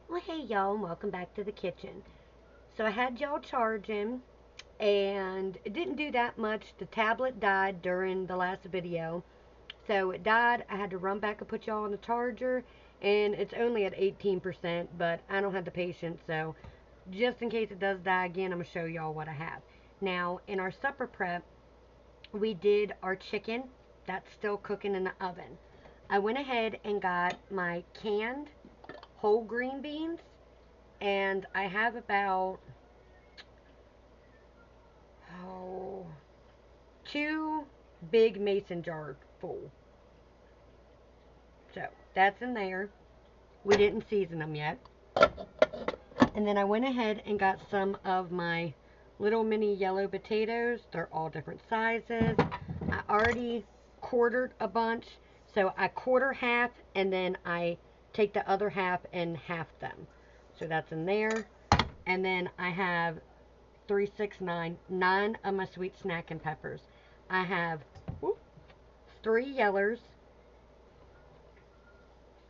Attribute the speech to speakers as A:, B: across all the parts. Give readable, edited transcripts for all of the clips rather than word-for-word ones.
A: Well, hey y'all, and welcome back to the kitchen. So I had y'all charging, and it didn't do that much. The tablet died during the last video, so it died. I had to run back and put y'all on the charger, and it's only at 18%, but I don't have the patience, so just in case it does die again, I'm gonna show y'all what I have. Now, in our supper prep, we did our chicken. That's still cooking in the oven. I went ahead and got my canned whole green beans, and I have about oh, two big mason jars full. So that's in there. We didn't season them yet. And then I went ahead and got some of my little mini yellow potatoes. They're all different sizes. I already quartered a bunch. So I quarter half and then I take the other half and half them. So that's in there. And then I have 9 of my sweet snackin' peppers. I have 3 yellers,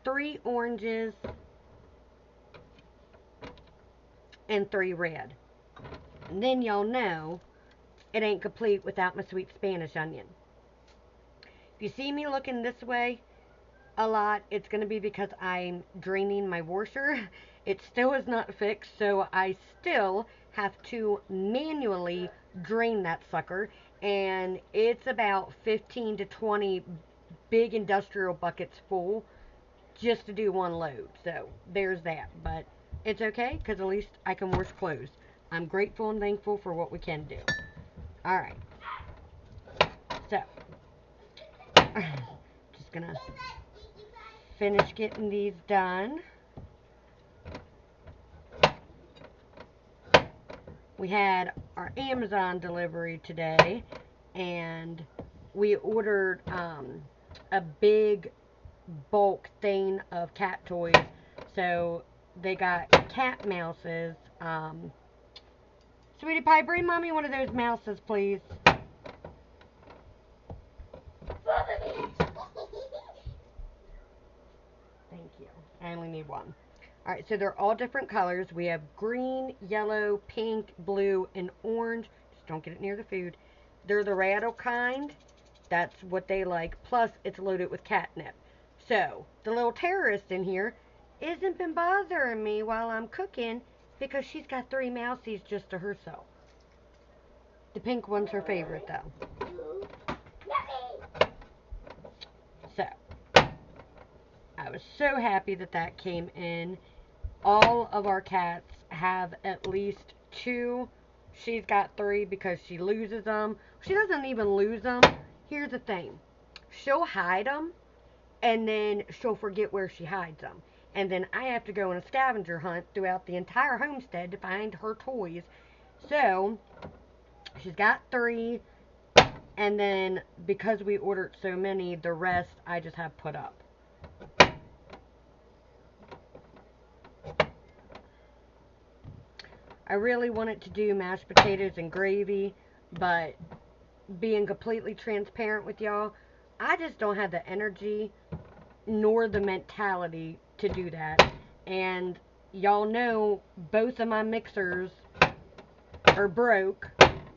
A: 3 oranges, and 3 red. And then y'all know it ain't complete without my sweet Spanish onion. If you see me looking this way a lot, it's going to be because I'm draining my washer. It still is not fixed, so I still have to manually drain that sucker, and it's about 15 to 20 big industrial buckets full just to do one load. So there's that, but it's okay because at least I can wash clothes. I'm grateful and thankful for what we can do. All right, so just gonna finish getting these done. We had our Amazon delivery today, and we ordered a big bulk thing of cat toys. So they got cat mouses. Sweetie Pie, bring mommy one of those mouses, please. Thank you. I only need one. Alright, so they're all different colors. We have green, yellow, pink, blue, and orange. Just don't get it near the food. They're the rattle kind. That's what they like. Plus, it's loaded with catnip. So, the little terrorist in here isn't been bothering me while I'm cooking because she's got 3 mousies just to herself. The pink one's her favorite, though. So, I was so happy that that came in. All of our cats have at least 2. She's got 3 because she loses them. She doesn't even lose them. Here's the thing. She'll hide them, and then she'll forget where she hides them. And then I have to go on a scavenger hunt throughout the entire homestead to find her toys. So, she's got 3, and then because we ordered so many, the rest I just have put up. I really wanted to do mashed potatoes and gravy, but being completely transparent with y'all, I just don't have the energy nor the mentality to do that. And y'all know both of my mixers are broke,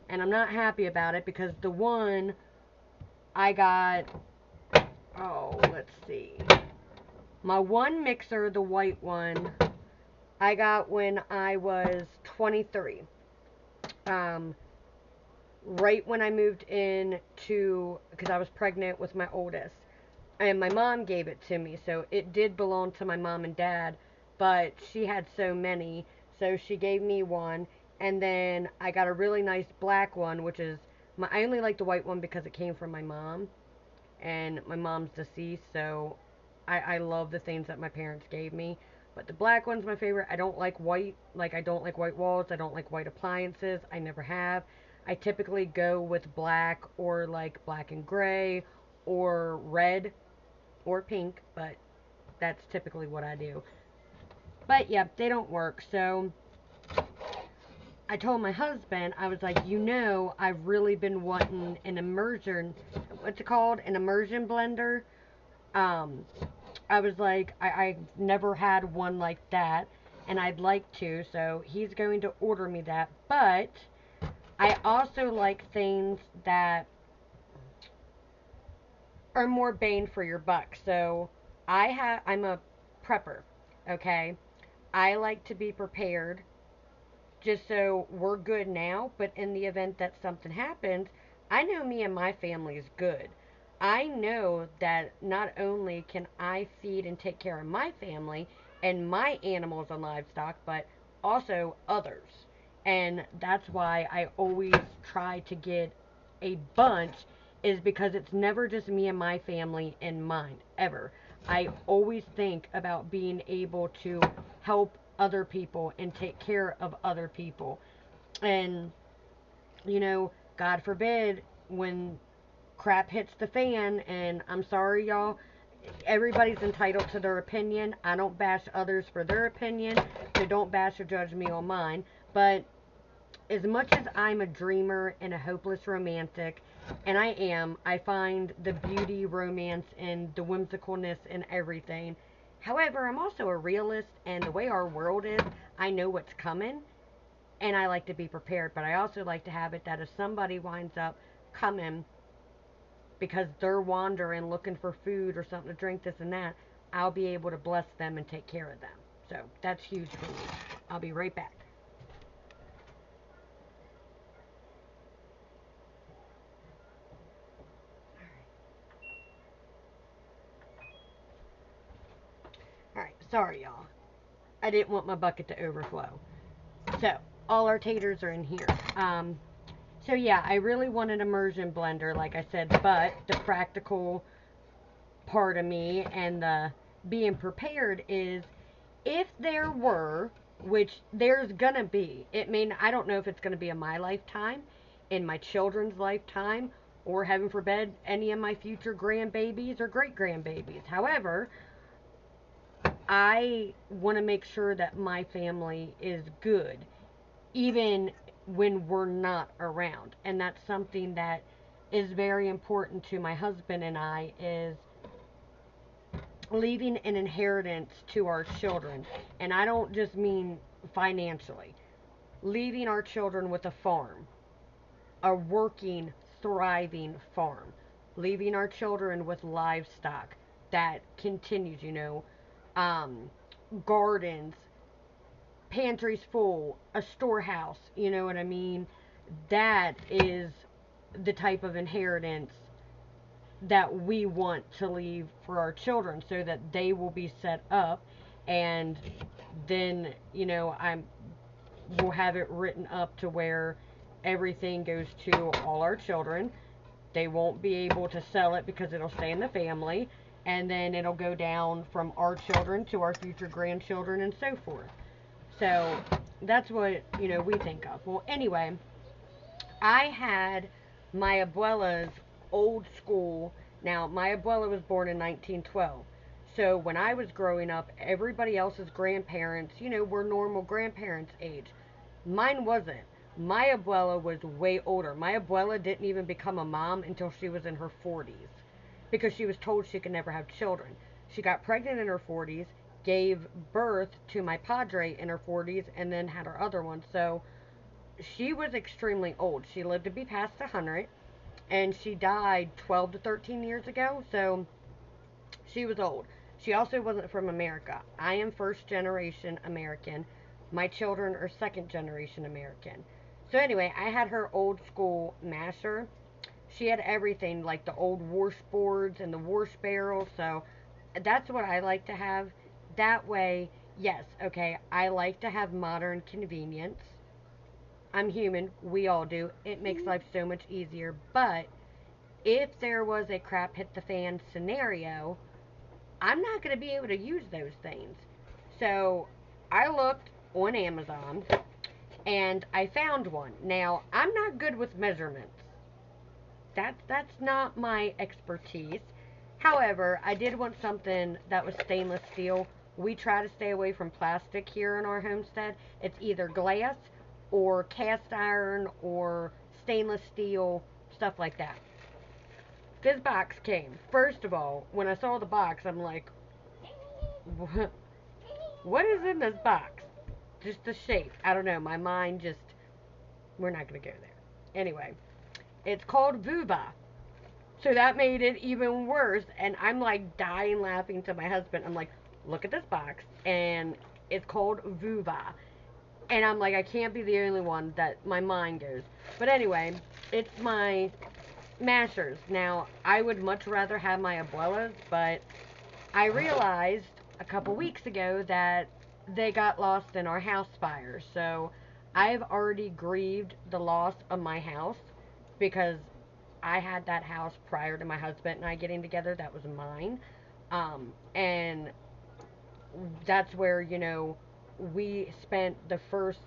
A: and I'm not happy about it because the one I got, let's see. My one mixer, the white one, I got when I was 23. Right when I moved in because I was pregnant with my oldest. And my mom gave it to me, so it did belong to my mom and dad, but she had so many, so she gave me one, and then I got a really nice black one, which is, I only like the white one because it came from my mom, and my mom's deceased, so I love the things that my parents gave me. But the black one's my favorite. I don't like white. Like, I don't like white walls. I don't like white appliances. I never have. I typically go with black or like black and gray or red or pink, but that's typically what I do. But yeah, they don't work. So I told my husband, I was like, I've really been wanting an immersion, what's it called? An immersion blender. I was like, I've never had one like that. and I'd like to, so he's going to order me that. But I also like things that are more bang for your buck. So I'm a prepper, okay? I like to be prepared just so we're good now, but in the event that something happens, I know me and my family is good. I know that not only can I feed and take care of my family and my animals and livestock, but also others. And that's why I always try to get a bunch, is because it's never just me and my family in mind, ever. I always think about being able to help other people and take care of other people. And, God forbid, when crap hits the fan, and I'm sorry, y'all, everybody's entitled to their opinion. I don't bash others for their opinion, so don't bash or judge me on mine. But as much as I'm a dreamer and a hopeless romantic, and I find the beauty, romance, and the whimsicalness in everything. However, I'm also a realist, and the way our world is, I know what's coming, and I like to be prepared. But I also like to have it that if somebody winds up coming because they're wandering looking for food or something to drink, this and that, I'll be able to bless them and take care of them. So that's huge for me. I'll be right back. Alright, sorry y'all. I didn't want my bucket to overflow. So, all our taters are in here. So yeah, I really want an immersion blender, like I said, but the practical part of me and the being prepared is, if there were, which there's gonna be, I don't know if it's gonna be in my lifetime, in my children's lifetime, or heaven forbid, any of my future grandbabies or great grandbabies. However, I want to make sure that my family is good, even when we're not around. And that's something that is very important to my husband and I, is leaving an inheritance to our children. And I don't just mean financially. Leaving our children with a farm, a working, thriving farm. Leaving our children with livestock that continues, um, gardens, pantries full, a storehouse, you know what I mean? That is the type of inheritance that we want to leave for our children, so that they will be set up, and then, we'll have it written up to where everything goes to all our children. They won't be able to sell it because it'll stay in the family, and then it'll go down from our children to our future grandchildren and so forth. So that's what, we think of. Well, anyway, I had my abuela's old school. Now, my abuela was born in 1912. So when I was growing up, everybody else's grandparents, were normal grandparents' age. Mine wasn't. My abuela was way older. My abuela didn't even become a mom until she was in her 40s, because she was told she could never have children. She got pregnant in her 40s, gave birth to my padre in her 40s, and then had her other one. So she was extremely old. She lived to be past 100, and she died 12 to 13 years ago. So she was old. She also wasn't from America. I am first generation American. My children are second generation American. So anyway, I had her old school masher. She had everything, like the old wash boards and the wash barrels. So that's what I like to have. That way, yes, okay, I like to have modern convenience. I'm human. We all do. It makes life so much easier. But if there was a crap hit the fan scenario, I'm not going to be able to use those things. So I looked on Amazon and I found one. Now, I'm not good with measurements. That's not my expertise. However, I did want something that was stainless steel. We try to stay away from plastic here in our homestead. It's either glass or cast iron or stainless steel, stuff like that. This box came. First of all, when I saw the box, I'm like, what is in this box? just the shape. I don't know. My mind just, we're not going to go there. Anyway, it's called Vuba. So that made it even worse. And I'm like dying laughing to my husband. I'm like, look at this box. And it's called Vuba. And I'm like, I can't be the only one that my mind goes. But anyway, it's my mashers. Now, I would much rather have my abuelas, but I realized a couple weeks ago that they got lost in our house fire. So I've already grieved the loss of my house because I had that house prior to my husband and I getting together. That was mine. And that's where, we spent the first,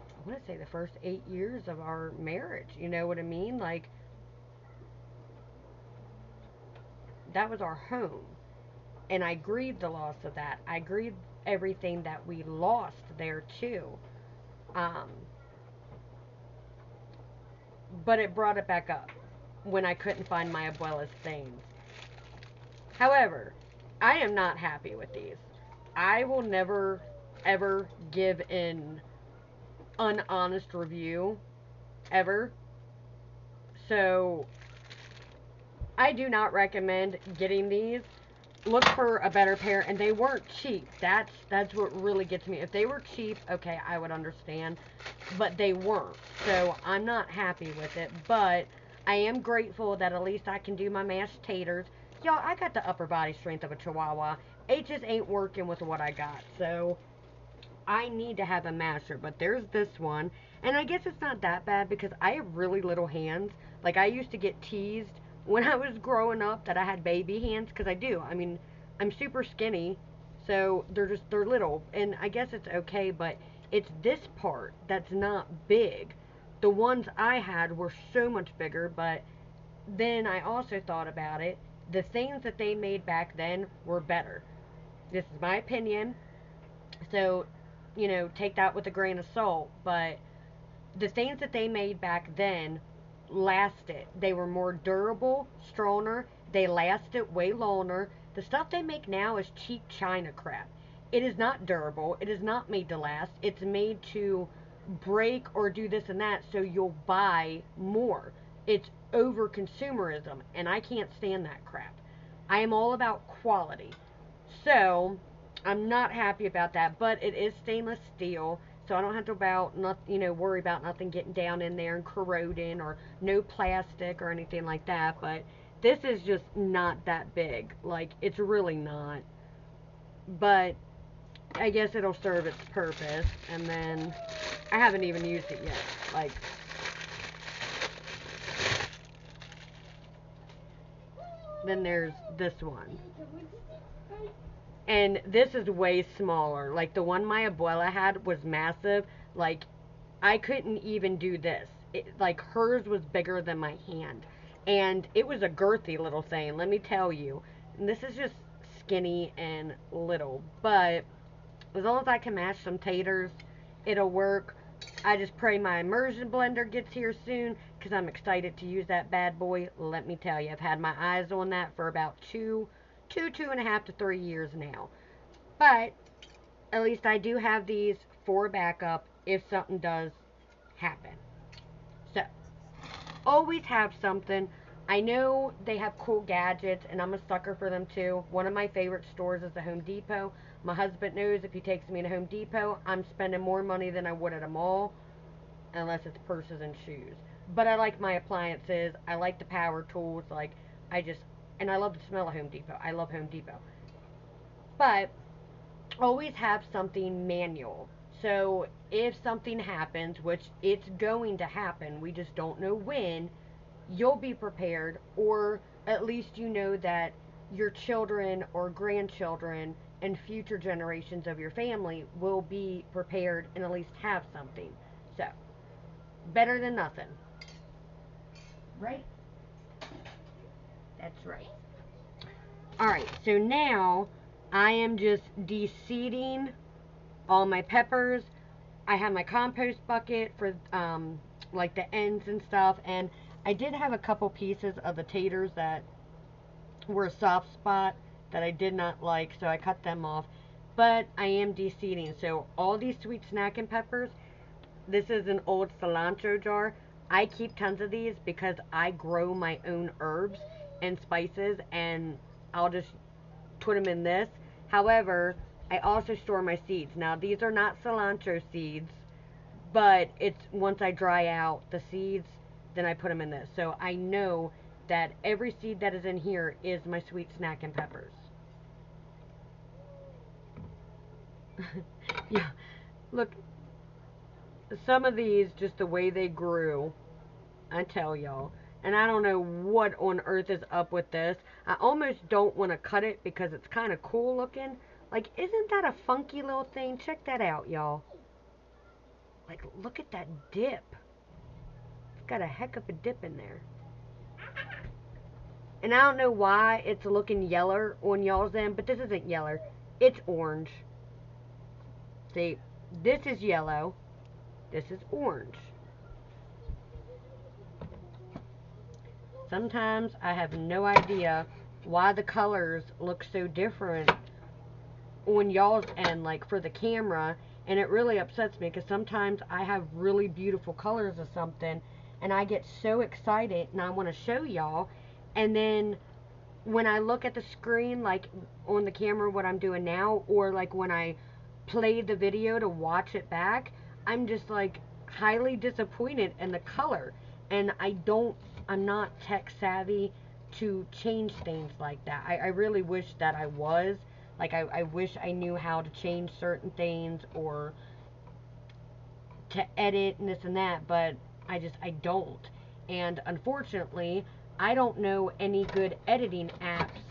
A: I want to say the first 8 years of our marriage. You know what I mean? Like, that was our home. And I grieved the loss of that. I grieved everything that we lost there too. Um, but it brought it back up when I couldn't find my abuela's things. However, I am not happy with these. I will never, ever give an unhonest review, ever. So, I do not recommend getting these. Look for a better pair, and they weren't cheap. That's what really gets me. If they were cheap, okay, I would understand, but they weren't. So I'm not happy with it, but I am grateful that at least I can do my mashed taters. Y'all, I got the upper body strength of a chihuahua. It just ain't working with what I got, so I need to have a masher. But there's this one, and I guess it's not that bad because I have really little hands. Like, I used to get teased when I was growing up that I had baby hands, because I do. I mean, I'm super skinny, so they're little, and I guess it's okay, but it's this part that's not big. The ones I had were so much bigger, but then I also thought about it. The things that they made back then were better. This is my opinion, so, take that with a grain of salt, but the things that they made back then lasted. They were more durable, stronger, they lasted way longer. The stuff they make now is cheap China crap. It is not durable, it is not made to last, it's made to break or do this and that so you'll buy more. It's over consumerism, and I can't stand that crap. I am all about quality. So, I'm not happy about that, but it is stainless steel, so I don't have to worry about nothing getting down in there and corroding, or no plastic or anything like that. But this is just not that big. Like, it's really not. But I guess it'll serve its purpose. And then I haven't even used it yet. Like, then there's this one. And this is way smaller. Like, the one my abuela had was massive. Like, I couldn't even do this. Like, hers was bigger than my hand. And it was a girthy little thing, let me tell you. And this is just skinny and little. But as long as I can mash some taters, it'll work. I just pray my immersion blender gets here soon, because I'm excited to use that bad boy. Let me tell you, I've had my eyes on that for about two and a half to 3 years now. But at least I do have these for backup if something does happen. So, always have something. I know they have cool gadgets, and I'm a sucker for them too. One of my favorite stores is the Home Depot. My husband knows if he takes me to Home Depot, I'm spending more money than I would at a mall, unless it's purses and shoes. But I like my appliances. I like the power tools. Like, and I love the smell of Home Depot. I love Home Depot. But always have something manual. So if something happens, which it's going to happen, we just don't know when, you'll be prepared, or at least you know that your children or grandchildren and future generations of your family will be prepared and at least have something. So, better than nothing. Right? That's right. Alright, so now I am just de-seeding all my peppers. I have my compost bucket for like the ends and stuff, and I did have a couple pieces of the taters that were a soft spot that I did not like, so I cut them off. but I am de-seeding. So all these sweet snacking peppers, this is an old cilantro jar. I keep tons of these because I grow my own herbs and spices, and I'll just put them in this. However, I also store my seeds. Now, these are not cilantro seeds, but it's once I dry out the seeds, then I put them in this. So I know that every seed that is in here is my sweet snacking peppers. Yeah, look, some of these, just the way they grew, I tell y'all. And I don't know what on earth is up with this. I almost don't want to cut it because it's kind of cool looking. Like, isn't that a funky little thing? Check that out, y'all. Like, look at that dip. It's got a heck of a dip in there. And I don't know why it's looking yeller on y'all's end, but this isn't yeller. It's orange. See, this is yellow. This is orange. Sometimes I have no idea why the colors look so different on y'all's end, like for the camera, and it really upsets me because sometimes I have really beautiful colors of something and I get so excited and I want to show y'all, and then when I look at the screen, like on the camera, what I'm doing now, or like when I play the video to watch it back, I'm just like highly disappointed in the color. And I'm not tech savvy to change things like that. I really wish that I was. Like, I wish I knew how to change certain things or to edit and this and that, but I don't. And unfortunately, I don't know any good editing apps.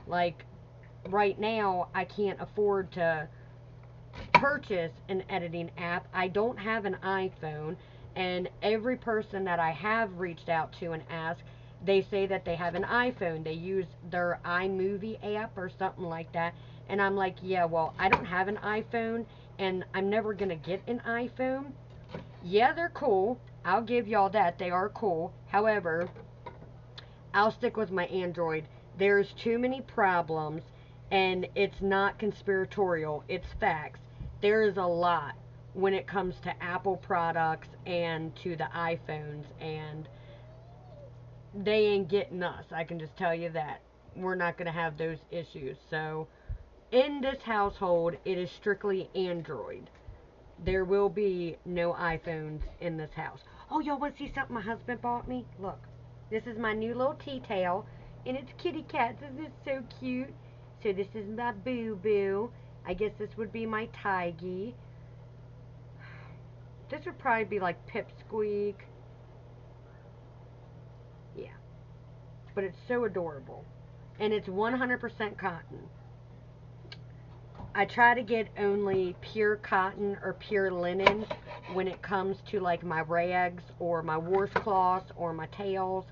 A: Like, right now, I can't afford to purchase an editing app. I don't have an iPhone, and every person that I have reached out to and asked, they say that they have an iPhone. They use their iMovie app or something like that. And I'm like, yeah, well, I don't have an iPhone, and I'm never going to get an iPhone. Yeah, they're cool. I'll give y'all that. They are cool. However, I'll stick with my Android. There's too many problems, and it's not conspiratorial. It's facts. There is a lot when it comes to Apple products and to the iPhones, and they ain't getting us. I can just tell you that. We're not going to have those issues. So, in this household, it is strictly Android. There will be no iPhones in this house. Oh, y'all want to see something my husband bought me? Look, this is my new little tea towel, and it's kitty cats. Isn't this so cute? So this is my boo-boo. I guess this would be my Tiggy. This would probably be like Pipsqueak. Yeah, but it's so adorable. And it's 100% cotton. I try to get only pure cotton or pure linen when it comes to like my rags or my washcloths or my towels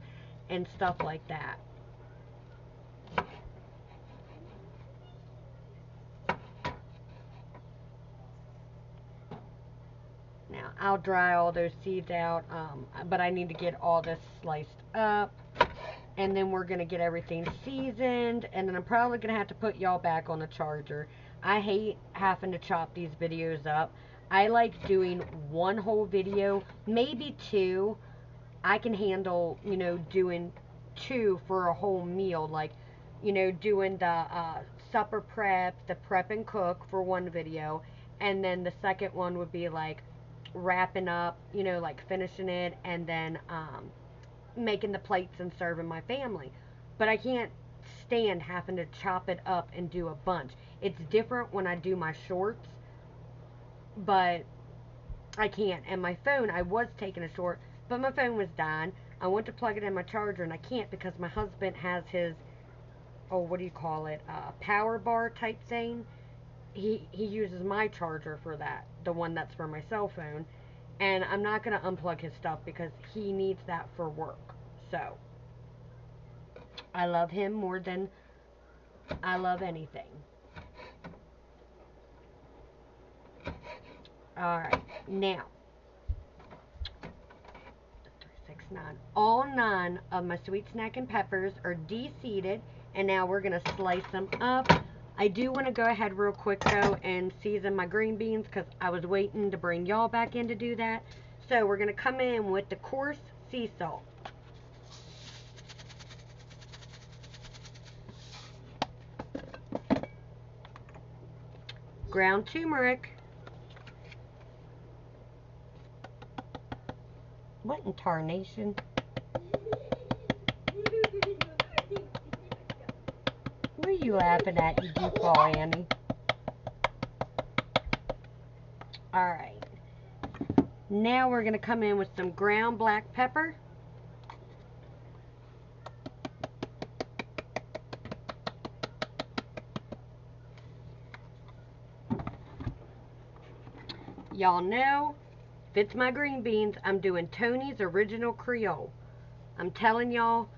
A: and stuff like that. Now I'll dry all those seeds out, but I need to get all this sliced up. And then we're going to get everything seasoned, and then I'm probably going to have to put y'all back on the charger. I hate having to chop these videos up. I like doing one whole video, maybe two. I can handle, doing two for a whole meal, like, doing the supper prep, the prep and cook for one video, and then the second one would be like wrapping up, like finishing it, and then making the plates and serving my family. But I can't stand having to chop it up and do a bunch. It's different when I do my shorts, but I can't. And my phone, I was taking a short, but my phone was dying. I went to plug it in my charger and I can't because my husband has his, oh, what do you call it, power bar type thing. He uses my charger for that, the one that's for my cell phone. And I'm not going to unplug his stuff because he needs that for work. So, I love him more than I love anything. Alright, now, 3, 6, 9. All 9 of my sweet snackin' peppers are de-seeded, and now we're going to slice them up I do want to go ahead real quick though and season my green beans because I was waiting to bring y'all back in to do that. So we're going to come in with the coarse sea salt. Ground turmeric. What in tarnation? What are you laughing at, you goofball, Annie? Alright. Now we're going to come in with some ground black pepper. Y'all know, if it's my green beans, I'm doing Tony's Original Creole. I'm telling y'all,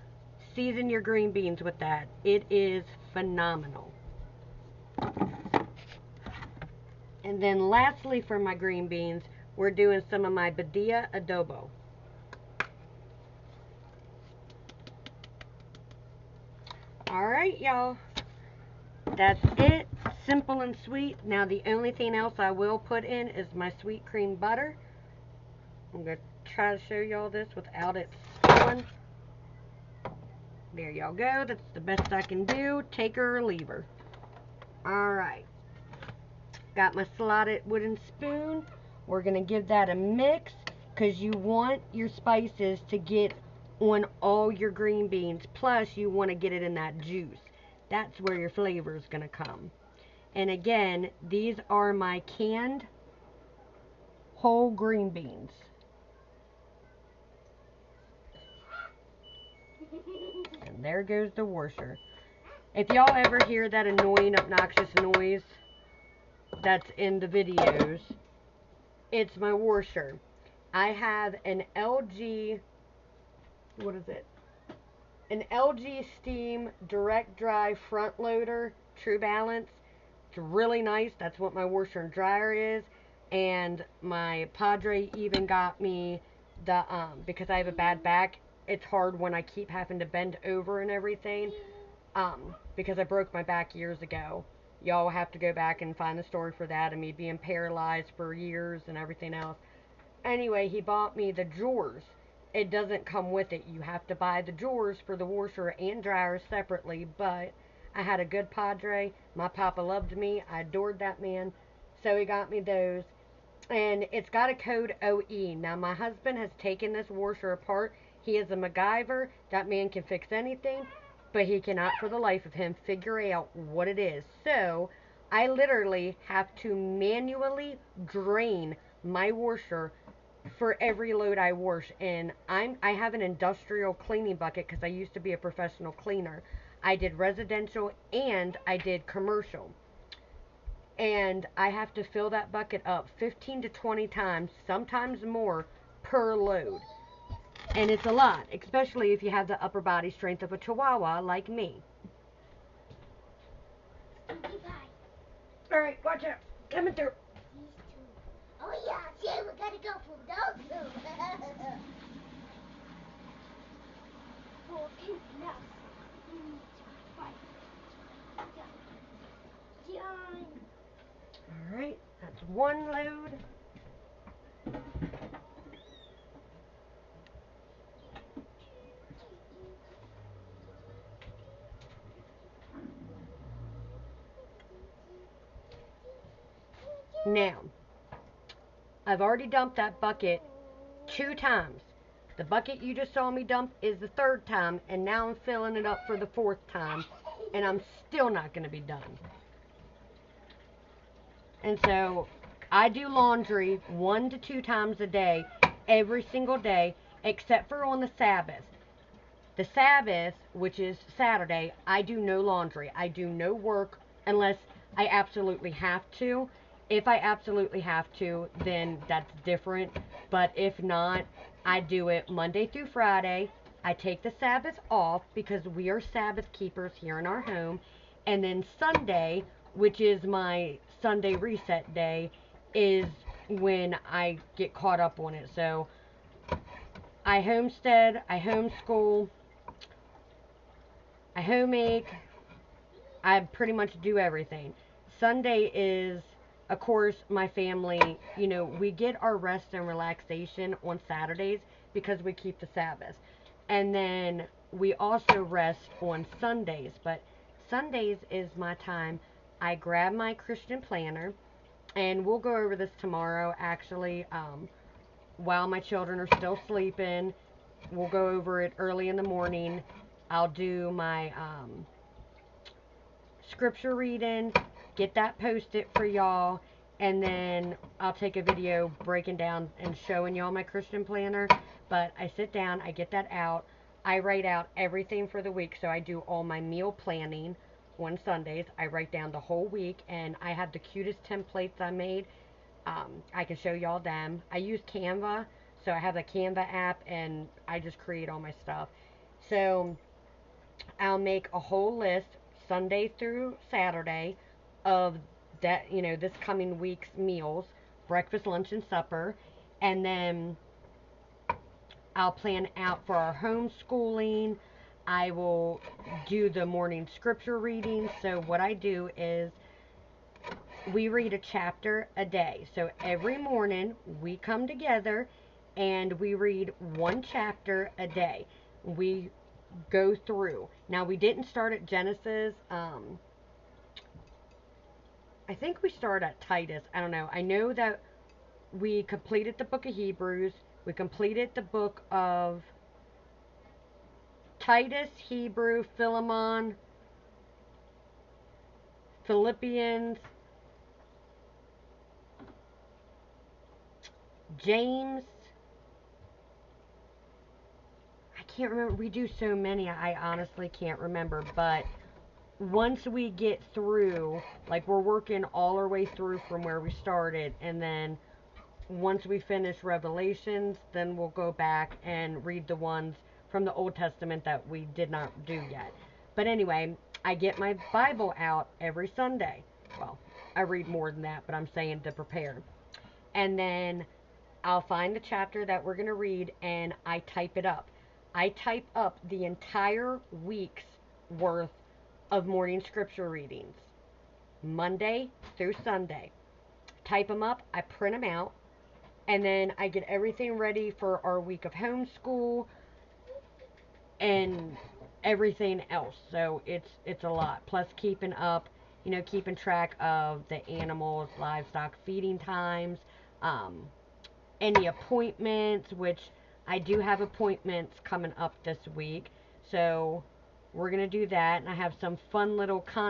A: season your green beans with that. It is phenomenal. And then lastly for my green beans, we're doing some of my Badia adobo. Alright, y'all. That's it. Simple and sweet. Now the only thing else I will put in is my sweet cream butter. I'm going to try to show y'all this without it spilling. There y'all go. That's the best I can do. Take her or leave her. Alright. Got my slotted wooden spoon. We're going to give that a mix because you want your spices to get on all your green beans. Plus, you want to get it in that juice. That's where your flavor is going to come. And again, these are my canned whole green beans. And there goes the washer. If y'all ever hear that annoying, obnoxious noise that's in the videos, it's my washer. I have an LG, what is it? An LG Steam Direct Dry Front Loader, True Balance. It's really nice. That's what my washer and dryer is. And my Padre even got me the, because I have a bad back, it's hard when I keep having to bend over and everything, because I broke my back years ago. Y'all have to go back and find the story for that and me being paralyzed for years and everything else. Anyway, he bought me the drawers. It doesn't come with it. You have to buy the drawers for the washer and dryer separately, but I had a good Padre. My papa loved me. I adored that man. So he got me those. And it's got a code OE. Now, my husband has taken this washer apart. He is a MacGyver. That man can fix anything, but he cannot for the life of him figure out what it is. So, I literally have to manually drain my washer for every load I wash. And I have an industrial cleaning bucket because I used to be a professional cleaner. I did residential and I did commercial. And I have to fill that bucket up 15 to 20 times, sometimes more, per load. And it's a lot, especially if you have the upper body strength of a Chihuahua like me. Alright, watch out. Coming through.
B: Oh yeah, see, we gotta go for those two.
A: Alright, that's one load. Now, I've already dumped that bucket 2 times. The bucket you just saw me dump is the 3rd time, and now I'm filling it up for the 4th time, and I'm still not going to be done. And so, I do laundry 1 to 2 times a day, every single day, except for on the Sabbath. The Sabbath, which is Saturday, I do no laundry. I do no work unless I absolutely have to. If I absolutely have to, then that's different. But if not, I do it Monday through Friday. I take the Sabbath off because we are Sabbath keepers here in our home. And then Sunday, which is my Sunday reset day, is when I get caught up on it. So I homestead, I homeschool, I homemake, I pretty much do everything. Sunday is, of course, my family, we get our rest and relaxation on Saturdays because we keep the Sabbath. And then we also rest on Sundays. But Sundays is my time. I grab my Christian planner, and we'll go over this tomorrow, actually, while my children are still sleeping. We'll go over it early in the morning. I'll do my scripture reading, get that posted for y'all, and then I'll take a video breaking down and showing y'all my Christian planner. But I sit down, I get that out, I write out everything for the week. So I do all my meal planning on Sundays. I write down the whole week, and I have the cutest templates I made. I can show y'all them. I use Canva, so I have the Canva app, and I just create all my stuff. So I'll make a whole list Sunday through Saturday of that, this coming week's meals, breakfast, lunch, and supper. And then I'll plan out for our homeschooling. I will do the morning scripture reading. So what I do is we read a chapter a day. So every morning we come together and we read one chapter a day. We go through. Now, we didn't start at Genesis. I think we started at Titus. I don't know. I know that we completed the book of Hebrews. We completed the book of Titus, Hebrew, Philemon, Philippians, James. I can't remember. We do so many. I honestly can't remember. But once we get through, like, we're working all our way through from where we started, and then once we finish Revelations, then we'll go back and read the ones from the Old Testament that we did not do yet. But anyway, I get my Bible out every Sunday. Well, I read more than that, but I'm saying to prepare. And then I'll find the chapter that we're going to read, and I type it up. I type up the entire week's worth of morning scripture readings, Monday through Sunday. Type them up, I print them out, and then I get everything ready for our week of homeschool and everything else. So it's a lot. Plus keeping up, keeping track of the animals, livestock feeding times, any appointments, which I do have appointments coming up this week. So we're going to do that, and I have some fun little content